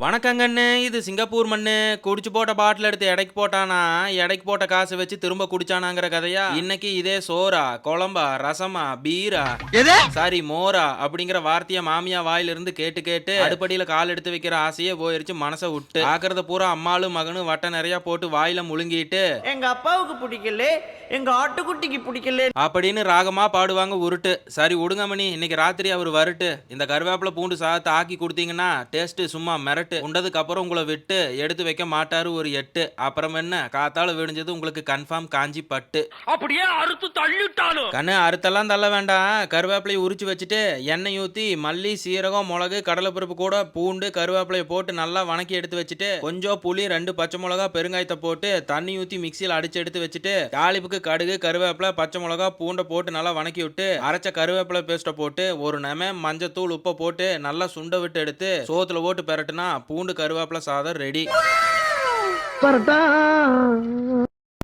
வணக்கங்கண்ணு. இது சிங்கப்பூர் மண்ணு. குடிச்சு போட்ட பாட்டில் எடுத்து எடைக்கு போட்டானா, எடைக்கு போட்ட காசை வச்சு திரும்ப குடிச்சானாங்கிற கதையா? இன்னைக்கு இதே சோறா, குழம்பா, ரசமா, பீரா, சாரி மோரா அப்படிங்கிற வார்த்தைய மாமியா வாயிலிருந்து கேட்டு கேட்டு அடுப்படியில கால் எடுத்து வைக்கிற ஆசையே போயிருச்சு மனசை விட்டு. ஆக்கிறத பூரா அம்மாளும் மகனும் வட்ட நிறைய போட்டு வாயில முழுங்கிட்டு, எங்க அப்பாவுக்கு பிடிக்கல, எங்க ஆட்டுக்குட்டிக்கு பிடிக்கல அப்படின்னு ராகமா பாடுவாங்க உருட்டு. சரி விடுங்க மணி, இன்னைக்கு ராத்திரி அவர் வரட்டு. இந்த கருவேப்பிலை பூண்டு சாதத்தை ஆக்கி கொடுத்தீங்கன்னா டேஸ்ட் சும்மா மிரட்டு. உண்டதுக்கு அப்புறம் உங்களை விட்டு எடுத்து வைக்க மாட்டாரு ஒரு எட்டு. அப்புறம் என்ன, காத்தால விடிஞ்சது உங்களுக்கு கன்ஃபார்ம் காஞ்சி பட்டு. அப்படியே அறுத்து தள்ளிட்டாலும் கண்ணு அறுத்தெல்லாம் தள்ள வேண்டாம். கருவேப்பிலையை உரிச்சு வச்சுட்டு எண்ணெய் ஊற்றி மல்லி, சீரகம், மிளகு, கடலைப்பருப்பு கூட பூண்டு, கருவேப்பிலையை போட்டு நல்லா வணக்கி எடுத்து வச்சுட்டு கொஞ்சம் புளி, 2 பச்சை மிளகா, பெருங்காயத்தை போட்டு தண்ணி ஊற்றி மிக்சியில் அடிச்சு எடுத்து வச்சுட்டு தாளிப்புக்கு கடுகு, கருவேப்பிலை, பச்சை மிளகா, பூண்டை போட்டு நல்லா வணக்கி விட்டு அரைச்ச கருவேப்பிலை பேஸ்ட்டை போட்டு ஒரு நெம மஞ்சத்தூள் உப்பை போட்டு நல்லா சுண்டை விட்டு எடுத்து சோத்துல போட்டு பெரட்டுனா பூண்டு கருவேப்பிலை சாதம் ரெடி.